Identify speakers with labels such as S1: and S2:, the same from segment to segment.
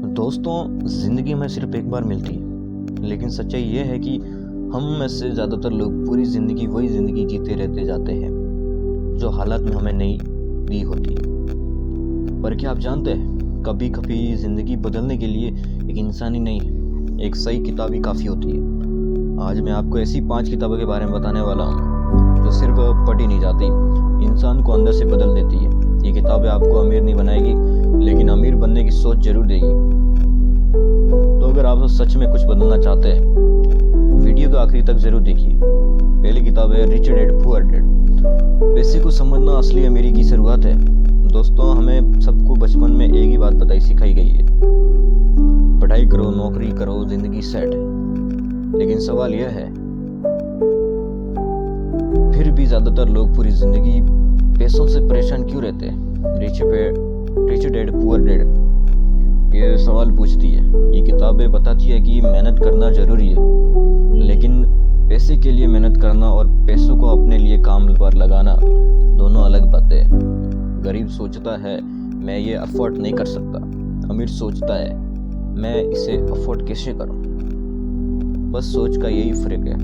S1: दोस्तों, ज़िंदगी में सिर्फ एक बार मिलती है, लेकिन सच्चाई ये है कि हम में से ज़्यादातर लोग पूरी ज़िंदगी वही ज़िंदगी जीते रहते जाते हैं जो हालात में हमें नहीं दी होती। पर क्या आप जानते हैं, कभी कभी ज़िंदगी बदलने के लिए एक इंसान ही नहीं, एक सही किताब ही काफ़ी होती है। आज मैं आपको ऐसी 5 किताबों के बारे में बताने वाला हूँ जो सिर्फ पढ़ी नहीं जाती, इंसान को अंदर से बदल देती है। ये किताबें आपको अमीर नहीं बनाएगी, लेकिन अमीर बनने की सोच जरूर देगी। तो अगर आप सच में कुछ बदलना चाहते हैं, वीडियो को आखिरी तक जरूर देखिए। पहली किताब है रिच डैड पुअर डैड। पैसे को समझना असली अमीरी की शुरुआत है। दोस्तों, हमें सबको बचपन में एक ही बात सिखाई गई है, पढ़ाई करो, नौकरी करो, जिंदगी सेट है। लेकिन सवाल यह है, फिर भी ज्यादातर लोग पूरी जिंदगी पैसों से परेशान क्यों रहते हैं? रिच डैड पुअर डैड ये सवाल पूछती है। ये किताबें बताती है कि मेहनत करना जरूरी है, लेकिन पैसे के लिए मेहनत करना और पैसों को अपने लिए काम पर लगाना दोनों अलग बातें हैं। गरीब सोचता है मैं ये अफोर्ड नहीं कर सकता, अमीर सोचता है मैं इसे अफोर्ड कैसे करूं। बस सोच का यही फर्क है,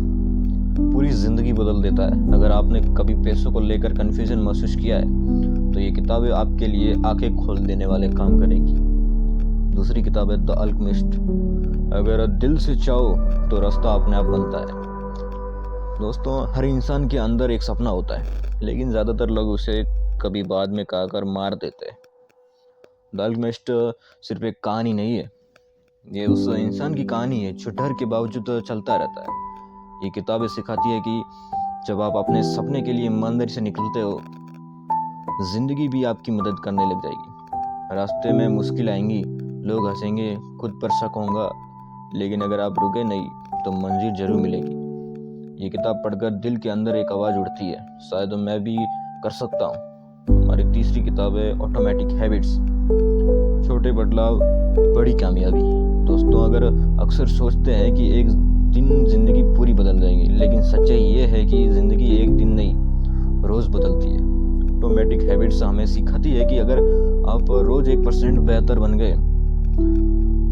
S1: पूरी जिंदगी बदल देता है। अगर आपने कभी पैसों को लेकर कंफ्यूजन महसूस किया है तो ये किताबें आपके लिए आंखें खोल देने वाले काम करेगी। दूसरी किताब है द अल्केमिस्ट। अगर दिल से चाहो तो रास्ता अपने आप बनता है। दोस्तों, हर इंसान के अंदर एक सपना होता है, लेकिन ज़्यादातर लोग उसे कभी बाद में कहकर मार देते हैं। द अल्केमिस्ट सिर्फ एक कहानी नहीं है, ये उस इंसान की कहानी है जो डर के बावजूद चलता रहता है। ये किताबें सिखाती है कि जब आप अपने सपने के लिए ईमानदारी से निकलते हो, जिंदगी भी आपकी मदद करने लग जाएगी। रास्ते में मुश्किल आएंगी, लोग हंसेंगे, खुद पर शक होगा, लेकिन अगर आप रुके नहीं तो मंजिल जरूर मिलेगी। ये किताब पढ़कर दिल के अंदर एक आवाज़ उठती है, शायद मैं भी कर सकता हूँ। हमारी तीसरी किताब है ऑटोमेटिक हैबिट्स। छोटे बदलाव बड़ी कामयाबी। दोस्तों, अगर अक्सर सोचते हैं कि एक दिन जिंदगी पूरी बदल जाएगी, लेकिन सच्चाई ये है कि जिंदगी एक दिन नहीं, रोज बदलती है। ऑटोमेटिक हैबिट्स हमें सिखाती है कि अगर आप रोज 1% बेहतर बन गए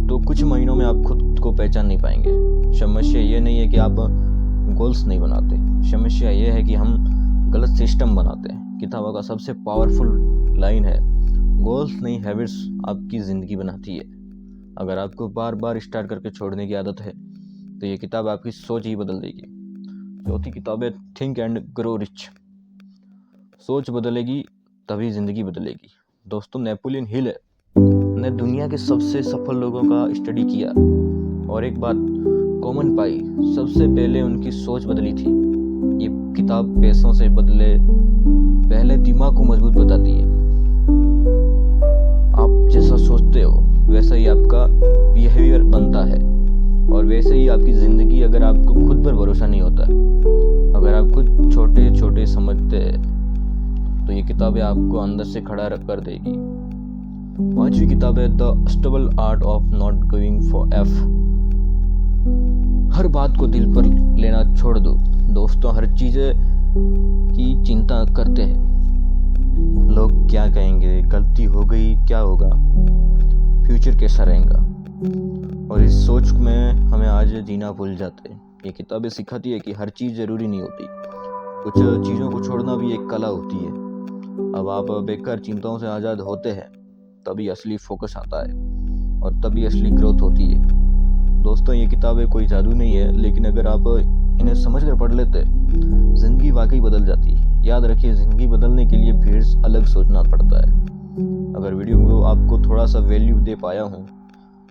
S1: तो कुछ महीनों में आप खुद को पहचान नहीं पाएंगे। समस्या ये नहीं है कि आप गोल्स नहीं बनाते, समस्या ये है कि हम गलत सिस्टम बनाते हैं। किताबों का सबसे पावरफुल लाइन है, गोल्स नहीं हैबिट्स आपकी जिंदगी बनाती है। अगर आपको बार बार स्टार्ट करके छोड़ने की आदत है तो ये किताब आपकी सोच ही बदल देगी। चौथी किताब है थिंक एंड ग्रो रिच। सोच बदलेगी तभी जिंदगी बदलेगी। दोस्तों, नेपोलियन हिल ने दुनिया के सबसे सफल लोगों का स्टडी किया और एक बात कॉमन पाई, सबसे पहले उनकी सोच बदली थी। ये किताब पैसों से बदले पहले दिमाग को मजबूत बताती है। आप जैसा सोचते हो वैसा ही आपका बिहेवियर बनता है, और वैसे ही आपकी ज़िंदगी। अगर आपको खुद पर भरोसा नहीं होता, अगर आप खुद छोटे छोटे समझते हैं, तो ये किताबें आपको अंदर से खड़ा कर देगी। पांचवी किताब है the subtle art of not going for F. हर बात को दिल पर लेना छोड़ दो। दोस्तों, हर चीज़ की चिंता करते हैं, लोग क्या कहेंगे, गलती हो गई क्या होगा, फ्यूचर कैसा रहेगा, और इस सोच में हमें आज जीना भूल जाते हैं। ये किताबें सिखाती है कि हर चीज़ ज़रूरी नहीं होती, कुछ चीज़ों को छोड़ना भी एक कला होती है। अब आप बेकार चिंताओं से आज़ाद होते हैं, तभी असली फोकस आता है और तभी असली ग्रोथ होती है। दोस्तों, ये किताबें कोई जादू नहीं है, लेकिन अगर आप इन्हें समझ कर पढ़ लेते, ज़िंदगी वाकई बदल जाती है। याद रखिए, ज़िंदगी बदलने के लिए फिर अलग सोचना पड़ता है। अगर वीडियो को आपको थोड़ा सा वैल्यू दे पाया हूँ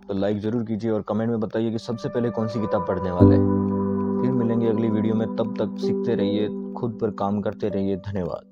S1: तो लाइक ज़रूर कीजिए और कमेंट में बताइए कि सबसे पहले कौन सी किताब पढ़ने वाले हैं। फिर मिलेंगे अगली वीडियो में, तब तक सीखते रहिए, खुद पर काम करते रहिए। धन्यवाद।